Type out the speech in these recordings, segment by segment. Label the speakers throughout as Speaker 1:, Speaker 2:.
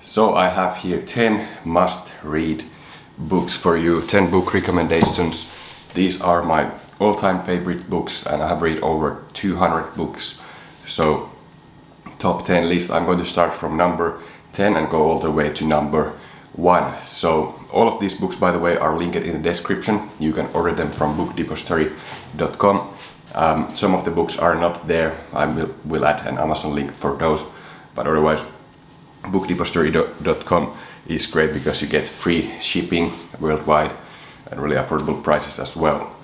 Speaker 1: So I have here 10 must-read books for you, 10 book recommendations. These are my all-time favorite books and I have read over 200 books. So top 10 list, I'm going to start from number 10 and go all the way to number 1. So all of these books, by the way, are linked in the description. You can order them from bookdepository.com. Some of the books are not there. I will add an Amazon link for those, but otherwise bookdepository.com is great because you get free shipping worldwide and really affordable prices as well.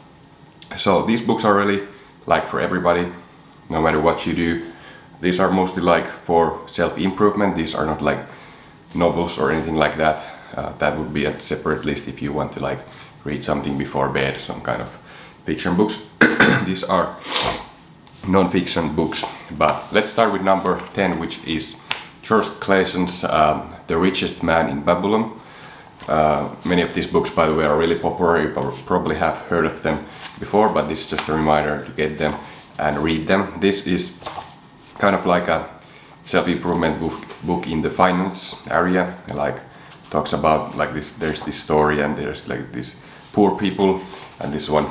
Speaker 1: So these books are really like for everybody, no matter what you do. These are mostly like for self-improvement. These are not like novels or anything like that. That would be a separate list if you want to like read something before bed, some kind of fiction books. These are non-fiction books, but let's start with number 10, which is George Claeson's The Richest Man in Babylon. Many of these books, by the way, are really popular. You probably have heard of them before, but this is just a reminder to get them and read them. This is kind of like a self-improvement book in the finance area. Like talks about like this. There's this story, and there's like these poor people, and this one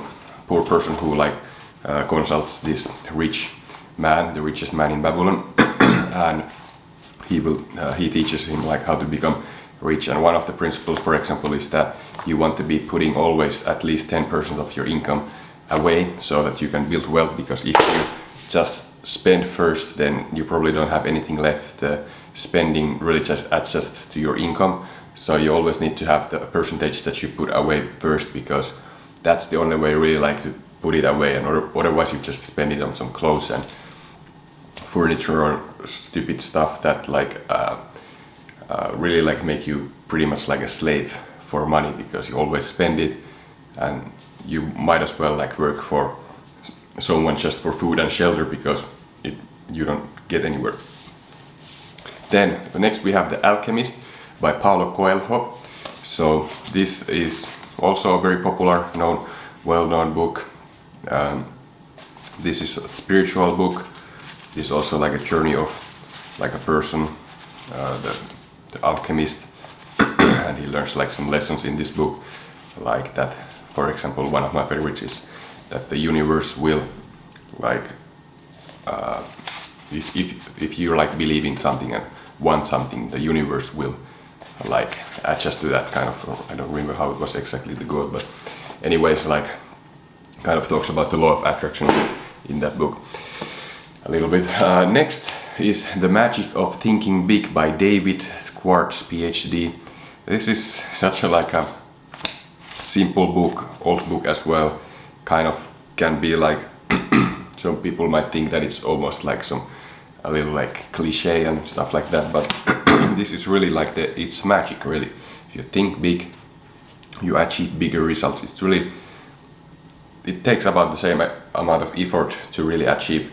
Speaker 1: poor person who like consults this rich man, the richest man in Babylon, and he teaches him like how to become rich. And one of the principles, for example, is that you want to be putting always at least 10% of your income away so that you can build wealth, because if you just spend first, then you probably don't have anything left. Spending really just adjusts to your income, so you always need to have the percentage that you put away first, because that's the only way really like to put it away, and otherwise you just spend it on some clothes and furniture or stupid stuff that like really like make you pretty much like a slave for money, because you always spend it, and you might as well like work for someone just for food and shelter, because you don't get anywhere. Then next we have The Alchemist by Paulo Coelho. So this is also a very popular, well-known book. This is a spiritual book. This is also like a journey of like a person, the alchemist, and he learns like some lessons in this book, like that. For example, one of my favorites is that the universe will like if you like believe in something and want something, the universe will like adjust to that kind of. I don't remember how it was exactly the quote, but anyways, like kind of talks about the law of attraction in that book a little bit. Next is The Magic of Thinking Big by David Schwartz, PhD. This is such a like a simple book, old book as well. Kind of can be like some people might think that it's almost like a little like cliche and stuff like that, but this is really like it's magic really. If you think big, you achieve bigger results. It takes about the same amount of effort to really achieve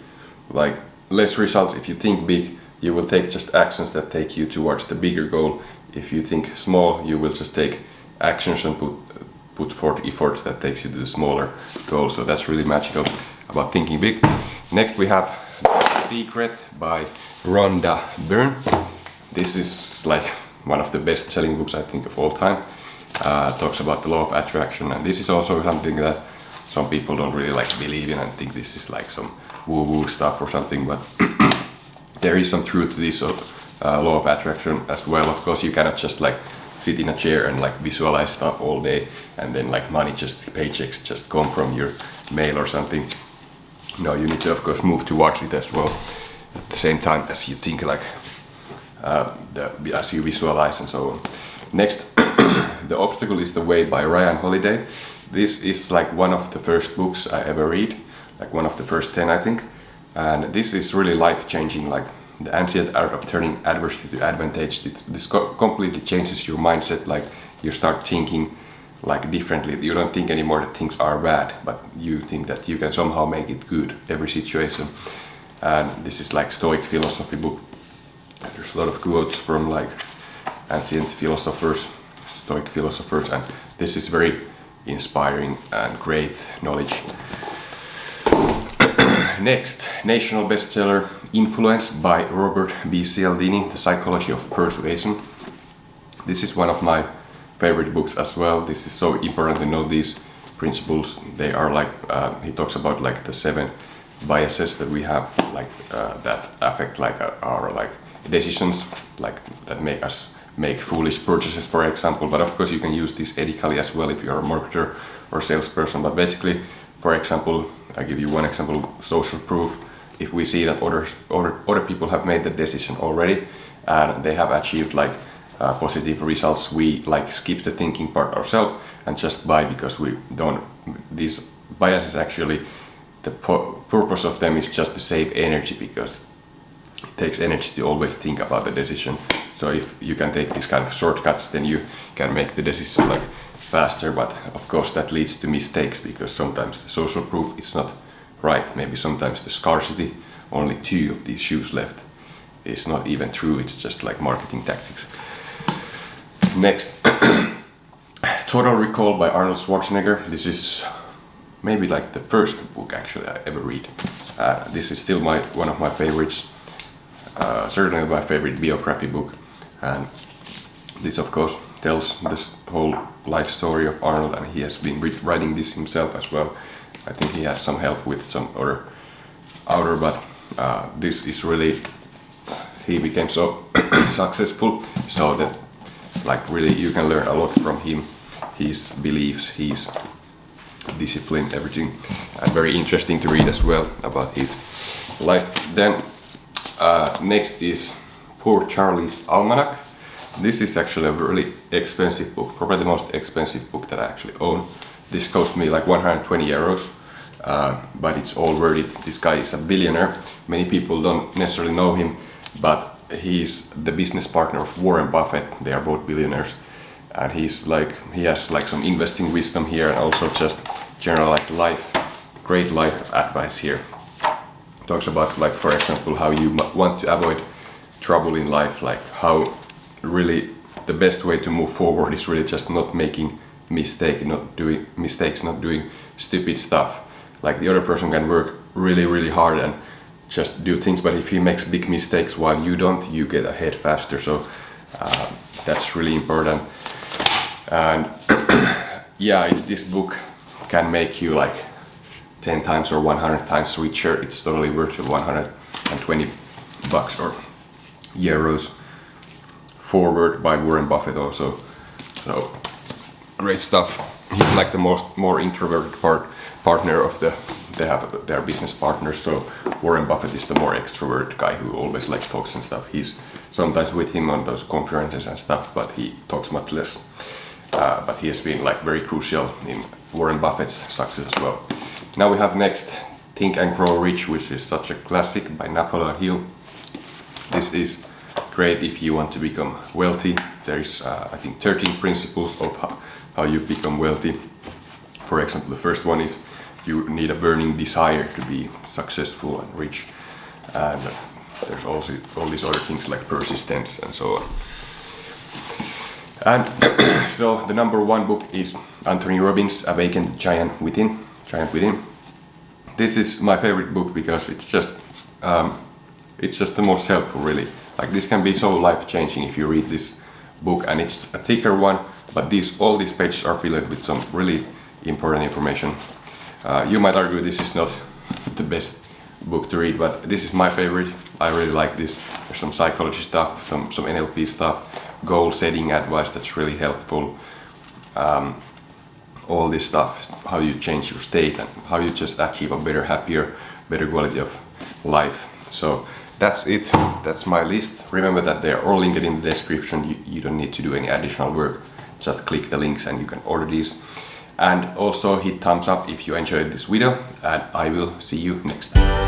Speaker 1: like less results. If you think big, you will take just actions that take you towards the bigger goal. If you think small, you will just take actions and put forth effort that takes you to the smaller goal. So that's really magical about thinking big. Next we have The Secret by Rhonda Byrne. This is like one of the best-selling books I think of all time. Talks about the law of attraction, and this is also something that some people don't really like believe in and think this is like some woo-woo stuff or something, but there is some truth to this law of attraction as well. Of course, you cannot just like sit in a chair and like visualize stuff all day and then like paychecks just come from your mail or something. No, you need to of course move towards it as well at the same time as you think, like as you visualize and so on. Next, The Obstacle is the Way by Ryan Holiday. This is like one of the first books I ever read, like one of the first 10 I think, and this is really life-changing, like the ancient art of turning adversity to advantage. This completely changes your mindset, like you start thinking like differently. You don't think anymore that things are bad, but you think that you can somehow make it good, every situation. And this is like Stoic philosophy book. There's a lot of quotes from like ancient philosophers, Stoic philosophers, and this is very inspiring and great knowledge. Next, national bestseller Influence by Robert B. Cialdini, The Psychology of Persuasion. This is one of my favorite books as well. This is so important to know these principles. They are like, he talks about like the 7 biases that we have, like that affect like our like decisions, like that make us make foolish purchases, for example. But of course you can use this ethically as well if you're a marketer or salesperson. But basically, for example, I give you one example: social proof. If we see that other people have made the decision already and they have achieved like positive results, we like skip the thinking part ourselves and just buy because we don't. These biases actually, the purpose of them is just to save energy, because it takes energy to always think about the decision. So if you can take these kind of shortcuts, then you can make the decision like faster. But of course that leads to mistakes, because sometimes the social proof is not right. Maybe sometimes the scarcity, only 2 of these shoes left, is not even true. It's just like marketing tactics. Next, Total Recall by Arnold Schwarzenegger. This is maybe like the first book actually I ever read. This is still one of my favorites. Certainly my favorite biography book. And this of course tells this whole life story of Arnold, and he has been writing this himself as well. I think he has some help with some other author, but this is really, he became so successful, so that like really you can learn a lot from him, his beliefs, his discipline, everything, and very interesting to read as well about his life. Then next is Poor Charlie's Almanac. This is actually a really expensive book, probably the most expensive book that I actually own. This cost me like 120 euros, but it's all worth it. This guy is a billionaire. Many people don't necessarily know him, but he's the business partner of Warren Buffett. They are both billionaires, and he has like some investing wisdom here, and also just general like great life advice here. Talks about, like, for example, how you want to avoid trouble in life, like how really the best way to move forward is really just not making mistakes, not doing stupid stuff. Like the other person can work really hard and just do things, but if he makes big mistakes while you don't, you get ahead faster. So that's really important. And yeah, if this book can make you like 10 times or 100 times richer, it's totally worth it. 120 bucks or euros. Forward by Warren Buffett also. So great stuff. He's like the more introverted partner of they have their business partners. So Warren Buffett is the more extrovert guy who always like talks and stuff. He's sometimes with him on those conferences and stuff, but he talks much less. But he has been like very crucial in Warren Buffett's success as well. Now we have next Think and Grow Rich, which is such a classic by Napoleon Hill. This is great if you want to become wealthy. There is I think 13 principles of how you become wealthy. For example, the first one is you need a burning desire to be successful and rich. And there's also all these other things like persistence and so on. And so the number 1 book is Anthony Robbins' Awaken the Giant Within. This is my favorite book because it's just the most helpful, really. Like, this can be so life-changing if you read this book, and it's a thicker one, but all these pages are filled with some really important information. You might argue this is not the best book to read, but this is my favorite. I really like this. There's some psychology stuff, some NLP stuff, goal setting advice that's really helpful. All this stuff, how you change your state and how you just achieve a better, happier, better quality of life. So that's it. That's my list. Remember that they are all linked in the description. You don't need to do any additional work. Just click the links and you can order these. And also hit thumbs up if you enjoyed this video, and I will see you next time.